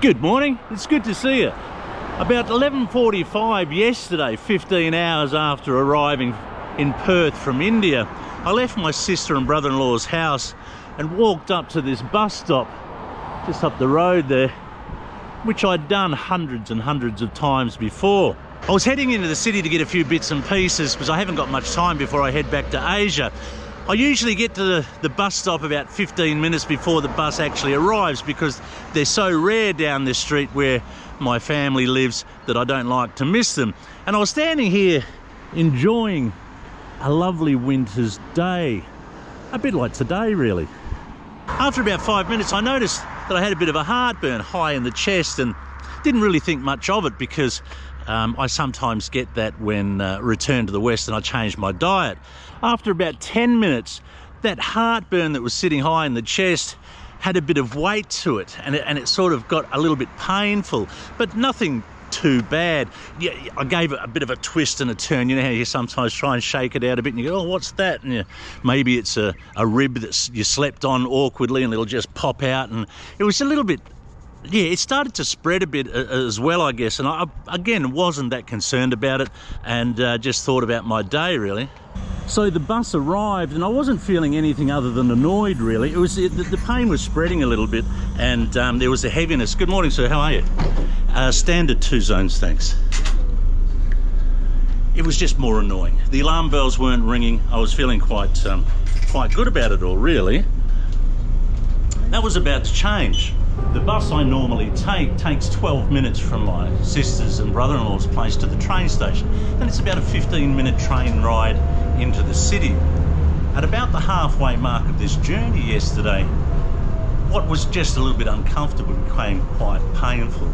Good morning, it's good to see you. About 11:45 yesterday, 15 hours after arriving in Perth from India, I left my sister and brother-in-law's house and walked up to this bus stop just up the road there, which I'd done hundreds and hundreds of times before. I was heading into the city to get a few bits and pieces because I haven't got much time before I head back to Asia. I usually get to the bus stop about 15 minutes before the bus actually arrives because they're so rare down this street where my family lives that I don't like to miss them. And I was standing here enjoying a lovely winter's day, a bit like today really. After about 5 minutes I noticed that I had a bit of a heartburn high in the chest and didn't really think much of it because I sometimes get that when return to the West and I change my diet. After about 10 minutes, that heartburn that was sitting high in the chest had a bit of weight to it and it sort of got a little bit painful, but nothing too bad. Yeah, I gave it a bit of a twist and a turn. You know how you sometimes try and shake it out a bit and you go, oh, what's that? And maybe it's a rib that you slept on awkwardly and it'll just pop out. And it was a little bit, yeah, it started to spread a bit as well, I guess. And I, again, wasn't that concerned about it and just thought about my day, really. So the bus arrived and I wasn't feeling anything other than annoyed, really. It was the pain was spreading a little bit and there was a heaviness. Good morning, sir. How are you? Standard 2 zones, thanks. It was just more annoying. The alarm bells weren't ringing. I was feeling quite good about it all, really. That was about to change. The bus I normally take takes 12 minutes from my sister's and brother-in-law's place to the train station, and it's about a 15-minute train ride into the city. At about the halfway mark of this journey yesterday, what was just a little bit uncomfortable became quite painful.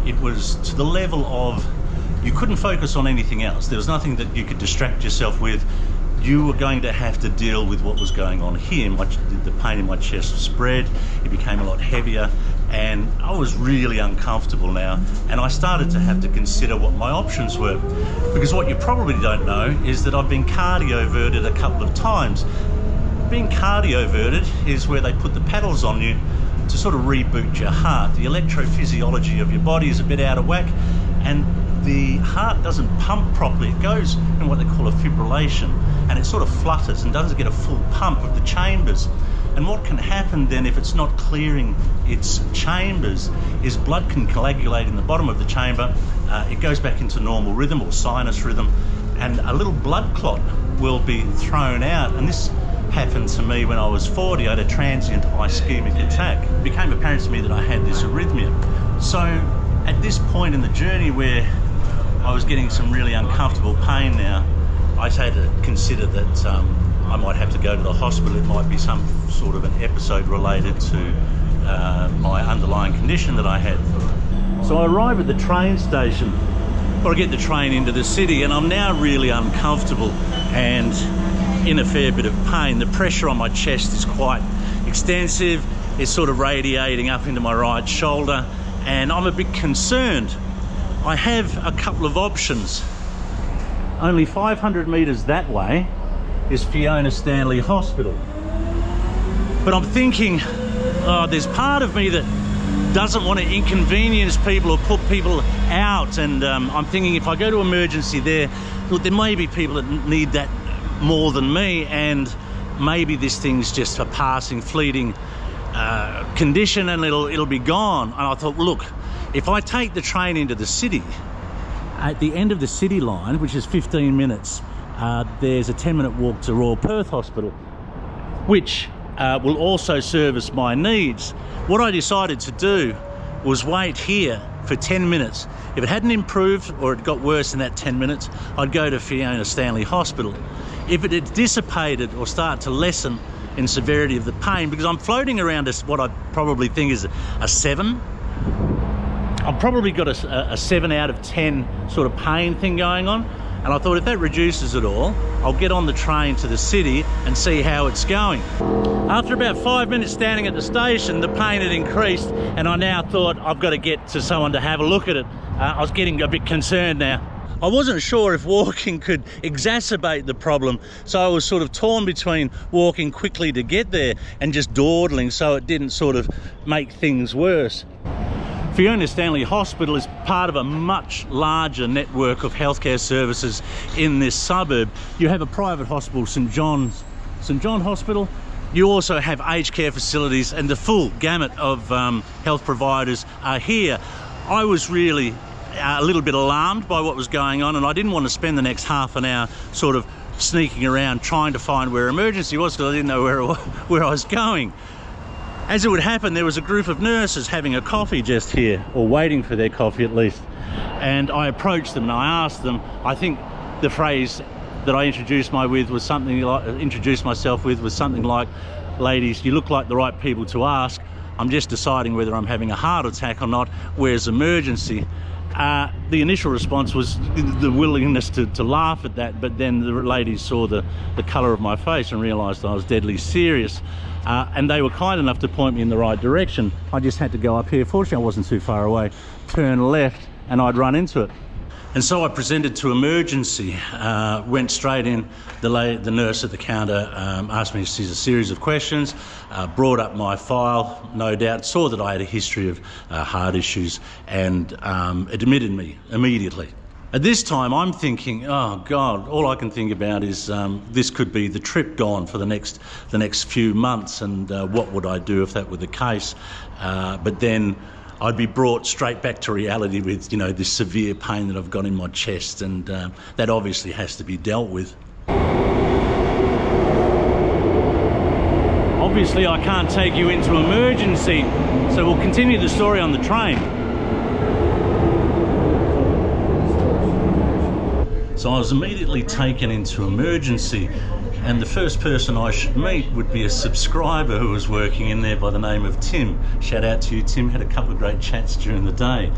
It was to the level of you couldn't focus on anything else. There was nothing that you could distract yourself with. You were going to have to deal with what was going on here. The pain in my chest spread, it became a lot heavier, and I was really uncomfortable now, and I started to have to consider what my options were. Because what you probably don't know is that I've been cardioverted a couple of times. Being cardioverted is where they put the paddles on you to sort of reboot your heart. The electrophysiology of your body is a bit out of whack, and the heart doesn't pump properly. It goes in what they call a fibrillation, and it sort of flutters and doesn't get a full pump of the chambers. And what can happen then if it's not clearing its chambers is blood can coagulate in the bottom of the chamber. It goes back into normal rhythm or sinus rhythm, and a little blood clot will be thrown out. And this happened to me when I was 40. I had a transient ischemic attack. It became apparent to me that I had this arrhythmia. So at this point in the journey where I was getting some really uncomfortable pain now, I had to consider that I might have to go to the hospital. It might be some sort of an episode related to my underlying condition that I had. So I arrive at the train station, or I get the train into the city, and I'm now really uncomfortable and in a fair bit of pain. The pressure on my chest is quite extensive. It's sort of radiating up into my right shoulder, and I'm a bit concerned. I have a couple of options. Only 500 metres that way is Fiona Stanley Hospital. But I'm thinking, there's part of me that doesn't want to inconvenience people or put people out, and I'm thinking if I go to emergency there, look, there may be people that need that more than me, and maybe this thing's just a passing, fleeting condition and it'll be gone. And I thought, well, look, if I take the train into the city, at the end of the city line, which is 15 minutes, there's a 10-minute walk to Royal Perth Hospital, which will also service my needs. What I decided to do was wait here for 10 minutes. If it hadn't improved or it got worse in that 10 minutes, I'd go to Fiona Stanley Hospital. If it had dissipated or started to lessen in severity of the pain, because I'm floating around what I probably think is a 7. I've probably got a 7 out of 10 sort of pain thing going on. And I thought if that reduces it all, I'll get on the train to the city and see how it's going. After about 5 minutes standing at the station, the pain had increased, and I now thought I've got to get to someone to have a look at it. I was getting a bit concerned now. I wasn't sure if walking could exacerbate the problem, so I was sort of torn between walking quickly to get there and just dawdling so it didn't sort of make things worse. Fiona Stanley Hospital is part of a much larger network of healthcare services in this suburb. You have a private hospital, St John Hospital. You also have aged care facilities, and the full gamut of health providers are here. I was really a little bit alarmed by what was going on, and I didn't want to spend the next half an hour sort of sneaking around trying to find where emergency was, because I didn't know where I was going. As it would happen, there was a group of nurses having a coffee just here, or waiting for their coffee at least. And I approached them and I asked them, I think the phrase that I introduced myself with was something like, ladies, you look like the right people to ask. I'm just deciding whether I'm having a heart attack or not. Where's emergency? The initial response was the willingness to laugh at that, but then the ladies saw the colour of my face and realised I was deadly serious. And they were kind enough to point me in the right direction. I just had to go up here. Fortunately, I wasn't too far away. Turn left and I'd run into it. And so I presented to emergency, went straight in. The nurse at the counter asked me a series of questions, brought up my file, no doubt, saw that I had a history of heart issues, and admitted me immediately. At this time, I'm thinking, oh God, all I can think about is this could be the trip gone for the next few months, and what would I do if that were the case? But then I'd be brought straight back to reality with, you know, this severe pain that I've got in my chest, and that obviously has to be dealt with. Obviously, I can't take you into emergency, so we'll continue the story on the train. So I was immediately taken into emergency, and the first person I should meet would be a subscriber who was working in there by the name of Tim. Shout out to you, Tim. Had a couple of great chats during the day.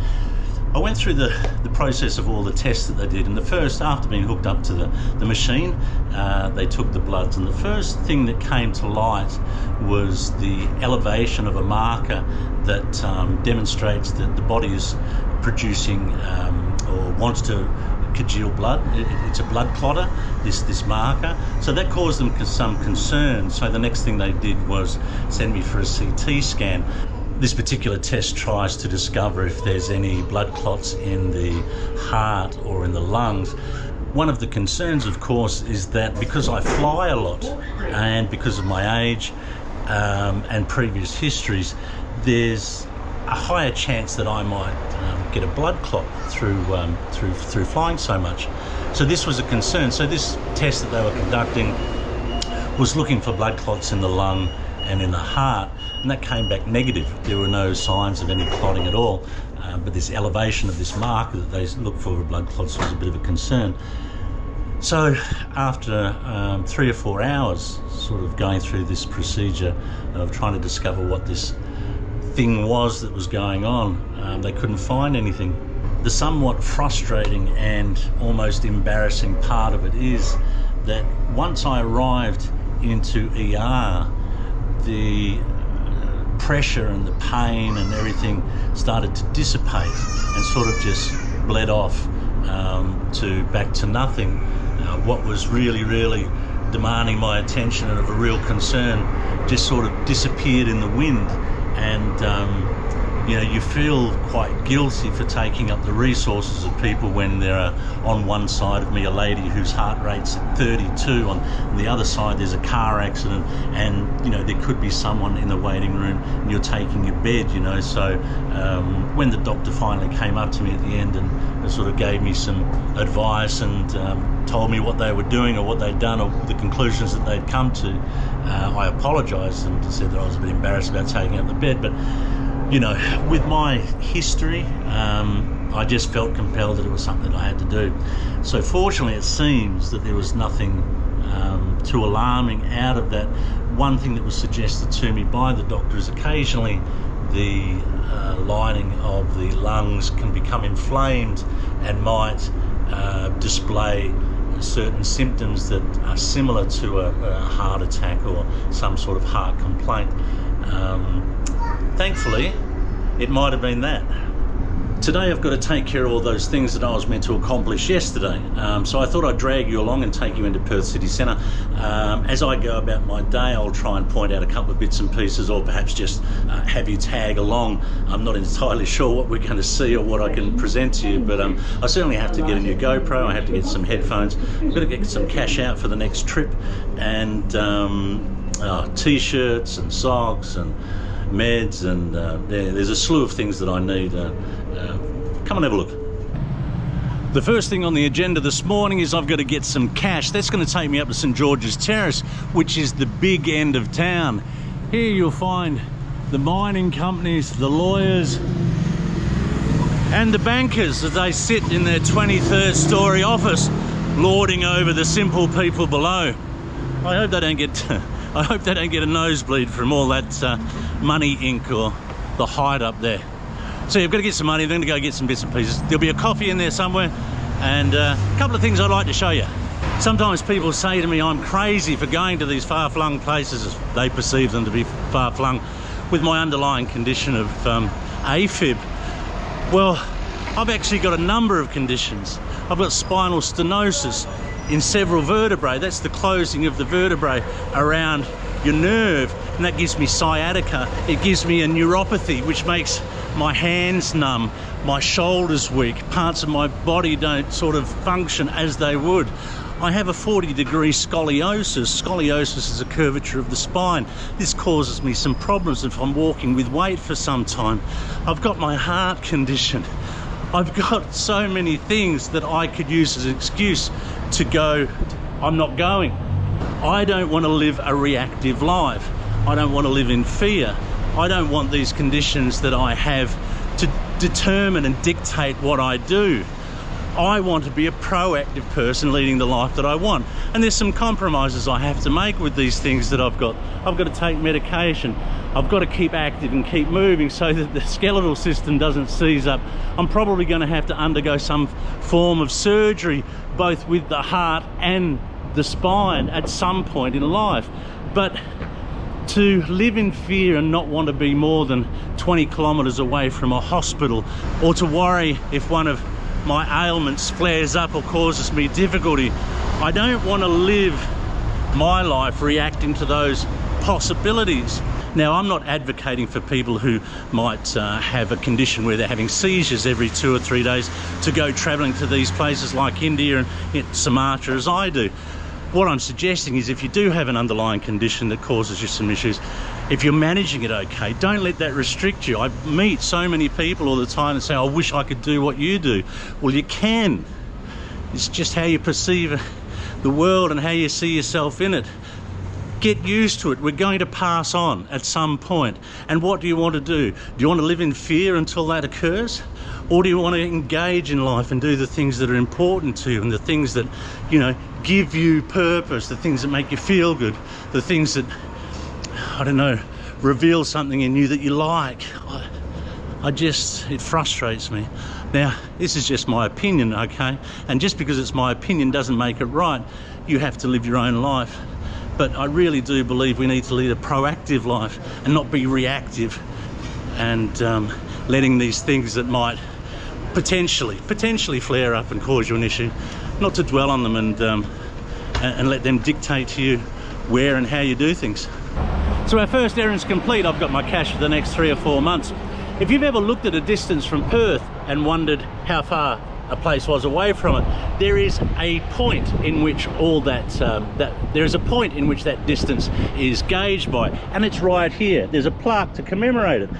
I went through the process of all the tests that they did, and the first, after being hooked up to the machine, they took the bloods, and the first thing that came to light was the elevation of a marker that demonstrates that the body is producing or wants to congeal blood. It's a blood clotter, this marker. So that caused them some concern. So the next thing they did was send me for a CT scan. This particular test tries to discover if there's any blood clots in the heart or in the lungs. One of the concerns, of course, is that because I fly a lot and because of my age and previous histories, there's a higher chance that I might get a blood clot through flying so much. So this was a concern. So this test that they were conducting was looking for blood clots in the lung and in the heart, and that came back negative. There were no signs of any clotting at all, but this elevation of this marker that they look for blood clots was a bit of a concern. So after 3 or 4 hours sort of going through this procedure of trying to discover what this thing was that was going on, they couldn't find anything. The somewhat frustrating and almost embarrassing part of it is that once I arrived into ER, the pressure and the pain and everything started to dissipate and sort of just bled off back to nothing. What was really demanding my attention and of a real concern just sort of disappeared in the wind. And you know, you feel quite guilty for taking up the resources of people when there are, on one side of me, a lady whose heart rate's at 32, on the other side there's a car accident, and you know, there could be someone in the waiting room and you're taking your bed, you know. So when the doctor finally came up to me at the end and sort of gave me some advice and told me what they were doing or what they'd done or the conclusions that they'd come to, I apologised and said that I was a bit embarrassed about taking up the bed. But you know, with my history, I just felt compelled that it was something that I had to do. So fortunately, it seems that there was nothing too alarming out of that. One thing that was suggested to me by the doctor is occasionally the lining of the lungs can become inflamed and might display certain symptoms that are similar to a heart attack or some sort of heart complaint. Thankfully, it might have been that. Today I've got to take care of all those things that I was meant to accomplish yesterday. So I thought I'd drag you along and take you into Perth city centre. As I go about my day, I'll try and point out a couple of bits and pieces, or perhaps just have you tag along. I'm not entirely sure what we're going to see or what I can present to you, but I certainly have to get a new GoPro. I have to get some headphones. I've got to get some cash out for the next trip, and t-shirts and socks and meds, and there's a slew of things that I need. Come and have a look. The first thing on the agenda this morning is I've got to get some cash. That's going to take me up to St George's Terrace, which is the big end of town. Here you'll find the mining companies, the lawyers and the bankers as they sit in their 23rd story office lording over the simple people below. I hope they don't get a nosebleed from all that money ink or the hide up there. So you've got to get some money, then to go get some bits and pieces. There'll be a coffee in there somewhere, and a couple of things I'd like to show you. Sometimes people say to me I'm crazy for going to these far-flung places, as they perceive them to be far-flung, with my underlying condition of AFib. Well, I've actually got a number of conditions. I've got spinal stenosis in several vertebrae. That's the closing of the vertebrae around your nerve, and that gives me sciatica. It gives me a neuropathy, which makes my hands numb, my shoulders weak, parts of my body don't sort of function as they would. I have a 40-degree scoliosis. Scoliosis is a curvature of the spine. This causes me some problems if I'm walking with weight for some time. I've got my heart condition. I've got so many things that I could use as an excuse to go, I'm not going. I don't want to live a reactive life. I don't want to live in fear. I don't want these conditions that I have to determine and dictate what I do. I want to be a proactive person leading the life that I want. And there's some compromises I have to make with these things that I've got. I've got to take medication. I've got to keep active and keep moving so that the skeletal system doesn't seize up. I'm probably going to have to undergo some form of surgery, both with the heart and the spine at some point in life. But to live in fear and not want to be more than 20 kilometers away from a hospital, or to worry if one of my ailments flares up or causes me difficulty, I don't want to live my life reacting to those possibilities. Now, I'm not advocating for people who might have a condition where they're having seizures every 2 or 3 days to go travelling to these places like India and Sumatra as I do. What I'm suggesting is, if you do have an underlying condition that causes you some issues, if you're managing it okay, don't let that restrict you. I meet so many people all the time that say, I wish I could do what you do. Well, you can. It's just how you perceive the world and how you see yourself in it. Get used to it. We're going to pass on at some point. And what do you want to do? Do you want to live in fear until that occurs? Or do you want to engage in life and do the things that are important to you, and the things that, you know, give you purpose, the things that make you feel good, the things that, I don't know, reveal something in you that you like? It frustrates me. Now, this is just my opinion, okay? And just because it's my opinion doesn't make it right. You have to live your own life. But I really do believe we need to lead a proactive life and not be reactive, and letting these things that might potentially flare up and cause you an issue, not to dwell on them and let them dictate to you where and how you do things. So our first errand's complete. I've got my cash for the next 3 or 4 months. If you've ever looked at a distance from Perth and wondered how far a place was away from it, there is a point in which that distance is gauged by, and it's right here. There's a plaque to commemorate it.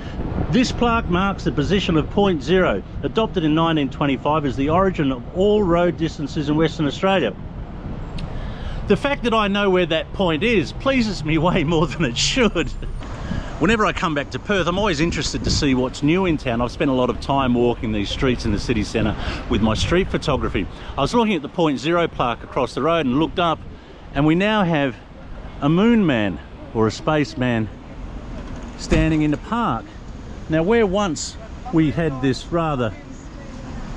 This plaque marks the position of point zero, adopted in 1925 as the origin of all road distances in Western Australia. The fact that I know where that point is pleases me way more than it should. Whenever I come back to Perth, I'm always interested to see what's new in town. I've spent a lot of time walking these streets in the city centre with my street photography. I was looking at the point zero plaque across the road and looked up, and we now have a moon man, or a spaceman, standing in the park. Now, where once we had this rather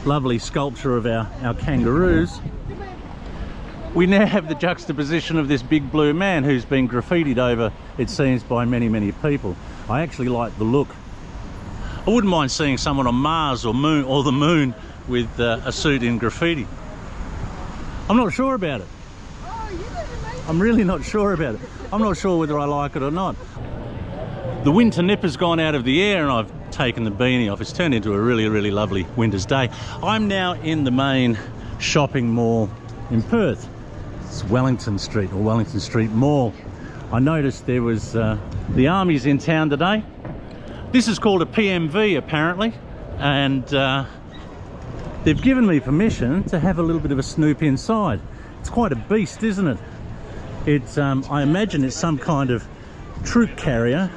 lovely sculpture of our kangaroos, we now have the juxtaposition of this big blue man who's been graffitied over, it seems, by many people. I actually like the look. I wouldn't mind seeing someone on Mars or the moon with a suit in graffiti. I'm not sure about it. I'm really not sure about it. I'm not sure whether I like it or not. The winter nip has gone out of the air and I've taken the beanie off. It's turned into a really, really lovely winter's day. I'm now in the main shopping mall in Perth. It's Wellington Street, or Wellington Street Mall. I noticed there was the army's in town today. This is called a PMV apparently, and they've given me permission to have a little bit of a snoop inside. It's quite a beast, isn't it? It's I imagine it's some kind of troop carrier.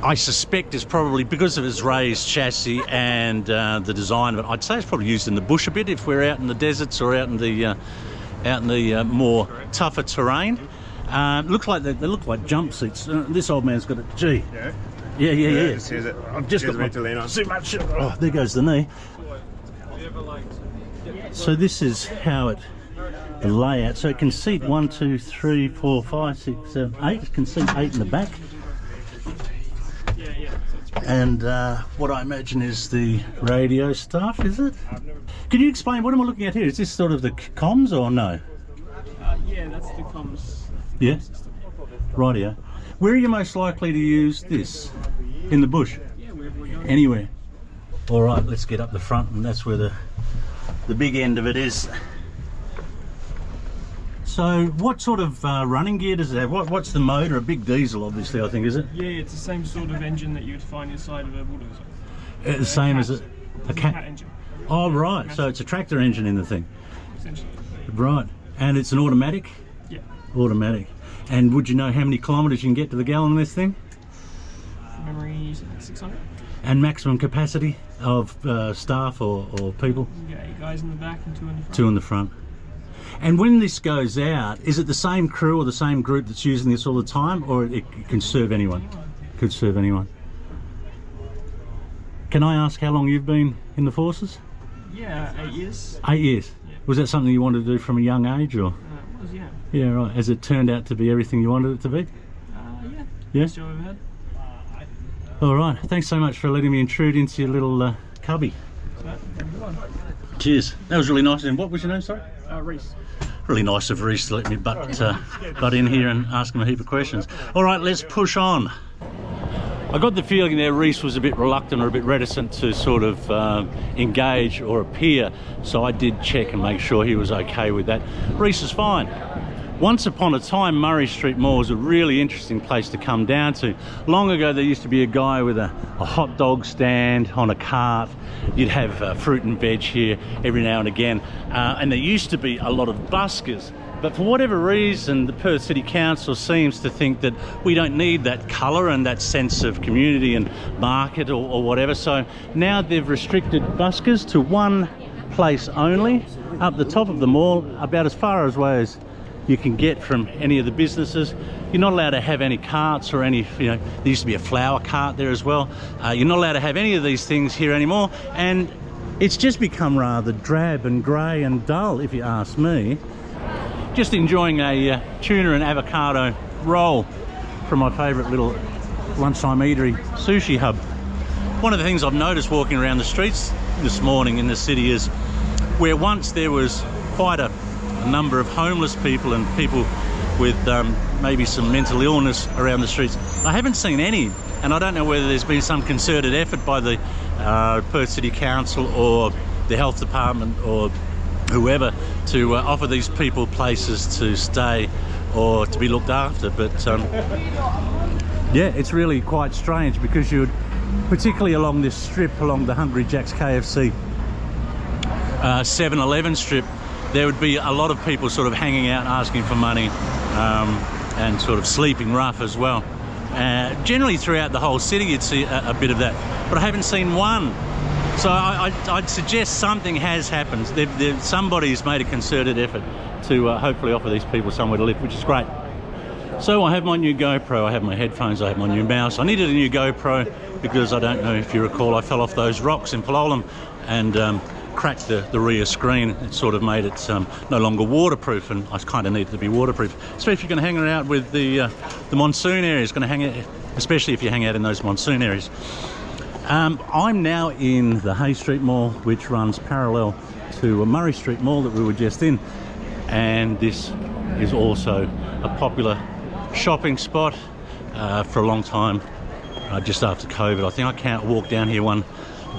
I suspect it's probably, because of its raised chassis and the design of it, I'd say it's probably used in the bush a bit if we're out in the deserts or out in the more tougher terrain. Looks like they look like jump seats. This old man's got a G. Yeah. I've just got to lean on. Too much. Oh, there goes the knee. So this is how the layout. So it can seat 1, 2, 3, 4, 5, 6, 7, 8. It can seat 8 in the back. And what I imagine is the radio stuff, is it? Can you explain, what am I looking at here? Is this sort of the comms or no? Yeah, that's the comms. Yeah? Rightio. Where are you most likely to use this? In the bush? Yeah, wherever we're going. Anywhere. Alright, let's get up the front, and that's where the big end of it is. So what sort of running gear does it have? What's the motor? A big diesel, obviously, I think, is it? Yeah, it's the same sort of engine that you'd find inside of a bulldozer. The same as a cat engine. Oh, right. So it's a tractor engine in the thing. Essentially. Right. And it's an automatic? Yeah. Automatic. And would you know how many kilometres you can get to the gallon in this thing? Memory 600. And maximum capacity of staff or people? You get 8 guys in the back and 2 in the front. 2 in the front. And when this goes out, is it the same crew or the same group that's using this all the time, or it can serve anyone? Could serve anyone. Can I ask how long you've been in the forces? Yeah, 8 years. 8 years. Yeah. Was that something you wanted to do from a young age, or? It was, yeah. Yeah, right. Has it turned out to be everything you wanted it to be? Yeah. Yeah? Best job I've ever had. All right. Thanks so much for letting me intrude into your little cubby. Cheers. That was really nice. And what was your name, sorry? Reese. Really nice of Reese to let me butt in here and ask him a heap of questions. All right, let's push on. I got the feeling there Reese was a bit reluctant or a bit reticent to sort of engage or appear, so I did check and make sure he was okay with that. Reese is fine. Once upon a time, Murray Street Mall was a really interesting place to come down to. Long ago, there used to be a guy with a hot dog stand on a cart. You'd have fruit and veg here every now and again. And there used to be a lot of buskers. But for whatever reason, the Perth City Council seems to think that we don't need that colour and that sense of community and market or whatever. So now they've restricted buskers to one place only, up the top of the mall, about as far away as you can get from any of the businesses. You're not allowed to have any carts or any, there used to be a flower cart there as well. You're not allowed to have any of these things here anymore, and it's just become rather drab and grey and dull, if you ask me. Just enjoying a tuna and avocado roll from my favourite little lunchtime eatery, Sushi Hub. One of the things I've noticed walking around the streets this morning in the city is where once there was quite a number of homeless people and people with maybe some mental illness around the streets, I haven't seen any, and I don't know whether there's been some concerted effort by the Perth City Council or the Health Department or whoever to offer these people places to stay or to be looked after. But yeah, it's really quite strange, because you'd, particularly along this strip, along the Hungry Jack's KFC 7-Eleven strip, there would be a lot of people sort of hanging out asking for money and sort of sleeping rough as well. Generally throughout the whole city you'd see a bit of that, but I haven't seen one. So I'd suggest something has happened. Somebody's made a concerted effort to hopefully offer these people somewhere to live, which is great. So I have my new GoPro, I have my headphones, I have my new mouse. I needed a new GoPro because I don't know if you recall, I fell off those rocks in Palolem and cracked the rear screen. It sort of made it no longer waterproof, and I kind of need it to be waterproof, especially if you're going to hang out with the monsoon areas. Especially if you hang out in those monsoon areas. I'm now in the Hay Street Mall, which runs parallel to Murray Street Mall that we were just in, and this is also a popular shopping spot for a long time. Just after COVID, I think I walked down here one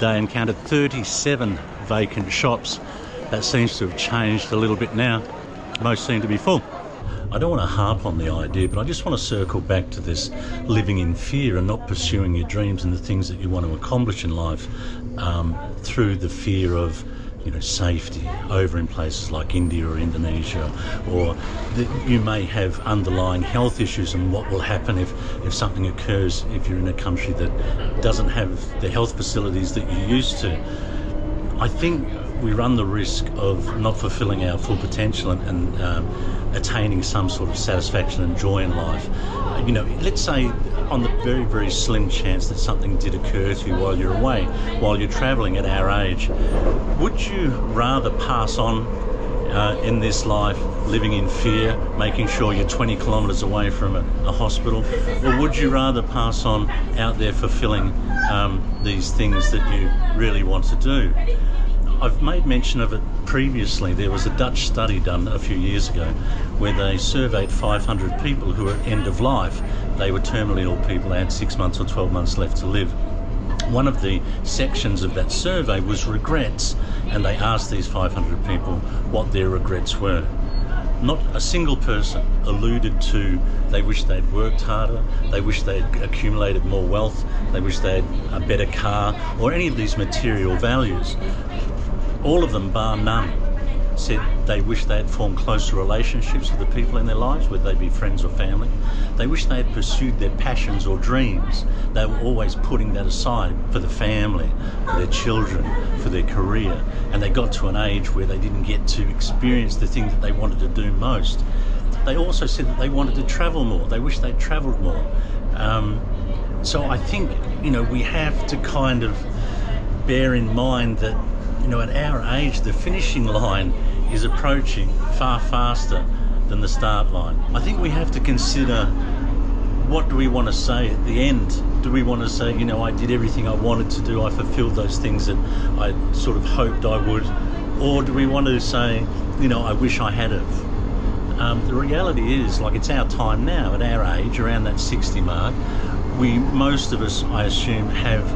day and counted 37 vacant shops. That seems to have changed a little bit now. Most seem to be full. I don't want to harp on the idea, but I just want to circle back to this living in fear and not pursuing your dreams and the things that you want to accomplish in life through the fear of, you know, safety over in places like India or Indonesia, or that you may have underlying health issues and what will happen if something occurs if you're in a country that doesn't have the health facilities that you're used to. I think we run the risk of not fulfilling our full potential and attaining some sort of satisfaction and joy in life. You know, let's say on the very, very slim chance that something did occur to you while you're away, while you're travelling at our age, would you rather pass on in this life living in fear, making sure you're 20 kilometres away from a hospital, or would you rather pass on out there fulfilling these things that you really want to do? I've made mention of it previously. There was a Dutch study done a few years ago where they surveyed 500 people who were at end of life. They were terminally ill people, they had 6 months or 12 months left to live. One of the sections of that survey was regrets, and they asked these 500 people what their regrets were. Not a single person alluded to they wish they'd worked harder, they wish they'd accumulated more wealth, they wish they had a better car, or any of these material values. All of them, bar none, said they wish they had formed closer relationships with the people in their lives, whether they be friends or family. They wish they had pursued their passions or dreams. They were always putting that aside for the family, for their children, for their career. And they got to an age where they didn't get to experience the thing that they wanted to do most. They also said that they wanted to travel more. They wish they'd travelled more. So I think, you know, we have to kind of bear in mind that, you know, at our age, the finishing line is approaching far faster than the start line. I think we have to consider, what do we want to say at the end? Do we want to say, you know, I did everything I wanted to do, I fulfilled those things that I sort of hoped I would? Or do we want to say, you know, I wish I had have? The reality is, like, it's our time now, at our age, around that 60 mark, most of us, I assume, have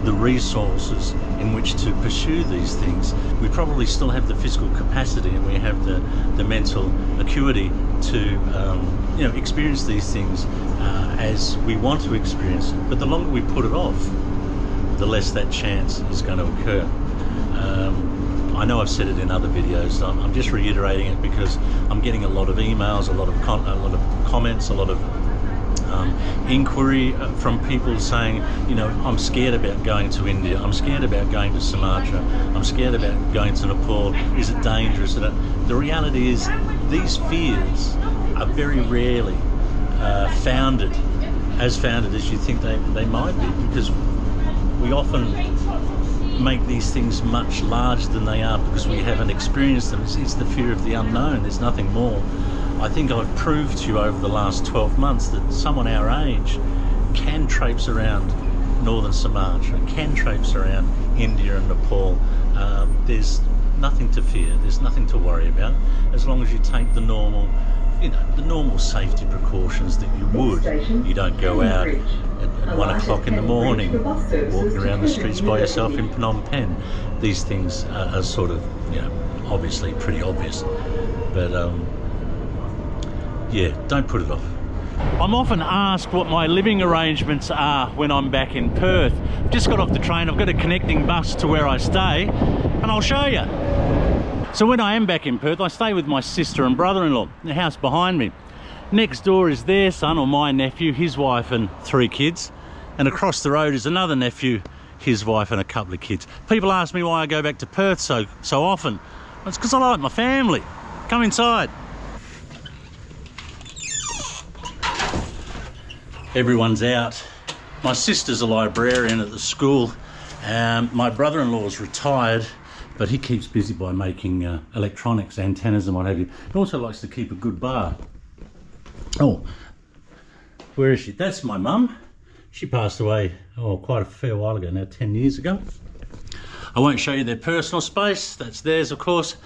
the resources in which to pursue these things. We probably still have the physical capacity, and we have the mental acuity to you know, experience these things as we want to experience it. But the longer we put it off, the less that chance is going to occur. I know I've said it in other videos. I'm just reiterating it because I'm getting a lot of emails, a lot of comments, a lot of inquiry from people saying, you know, I'm scared about going to India, I'm scared about going to Sumatra, I'm scared about going to Nepal, is it dangerous? The reality is, these fears are very rarely founded as you think they might be, because we often make these things much larger than they are because we haven't experienced them. It's the fear of the unknown, there's nothing more. I think I've proved to you over the last 12 months that someone our age can traipse around northern Sumatra, can traipse around India and Nepal. There's nothing to fear, there's nothing to worry about, as long as you take the normal, you know, the normal safety precautions that you would. You don't go out at 1 o'clock in the morning walking around the streets by yourself in Phnom Penh. These things are sort of, you know, obviously pretty obvious, but yeah, don't put it off. I'm often asked what my living arrangements are when I'm back in Perth. I've just got off the train, I've got a connecting bus to where I stay, and I'll show you. So when I am back in Perth, I stay with my sister and brother-in-law, the house behind me. Next door is their son, or my nephew, his wife and 3 kids. And across the road is another nephew, his wife and a couple of kids. People ask me why I go back to Perth so often. It's because I like my family. Come inside. Everyone's out. My sister's a librarian at the school. My brother-in-law's retired, but he keeps busy by making electronics, antennas and what have you. He also likes to keep a good bar. Oh, where is she? That's my mum. She passed away, oh, quite a fair while ago now, 10 years ago. I won't show you their personal space, that's theirs of course.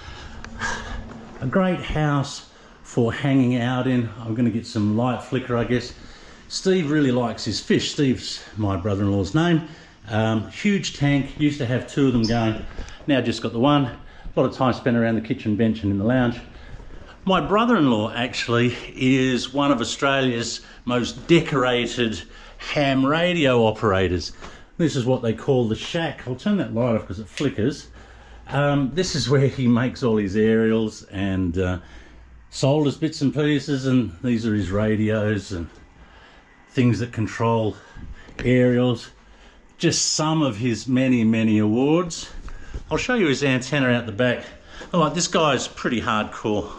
A great house for hanging out in. I'm going to get some light flicker, I guess. Steve really likes his fish. Steve's my brother-in-law's name. Huge tank, used to have 2 of them going, now just got the one. A lot of time spent around the kitchen bench and in the lounge. My brother-in-law actually is one of Australia's most decorated ham radio operators. This is what they call the shack. I'll turn that light off because it flickers. This is where he makes all his aerials and solders bits and pieces, and these are his radios and things that control aerials. Just some of his many awards. I'll show you his antenna out the back. Oh, like, this guy's pretty hardcore.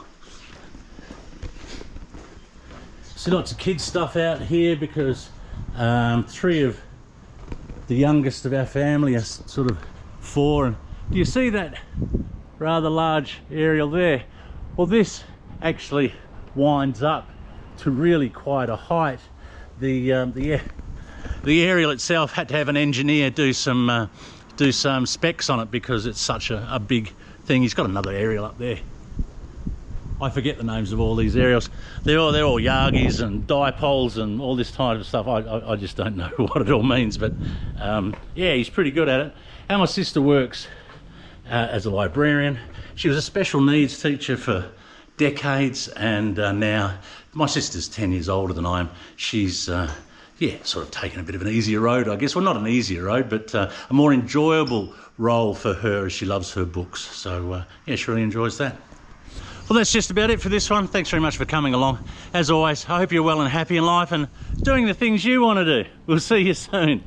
See lots of kids stuff out here because 3 of the youngest of our family are sort of 4. And do you see that rather large aerial there? Well, this actually winds up to really quite a height. The aerial itself had to have an engineer do some specs on it because it's such a big thing. He's got another aerial up there. I forget the names of all these aerials. They're all Yagis and dipoles and all this type of stuff. I just don't know what it all means, but yeah, he's pretty good at it. And my sister works as a librarian. She was a special needs teacher for decades, and now my sister's 10 years older than I am. She's yeah, sort of taken a bit of an easier road, I guess. Well, not an easier road, but a more enjoyable role for her as she loves her books. So yeah, she really enjoys that. Well, that's just about it for this one. Thanks very much for coming along. As always, I hope you're well and happy in life and doing the things you want to do. We'll see you soon.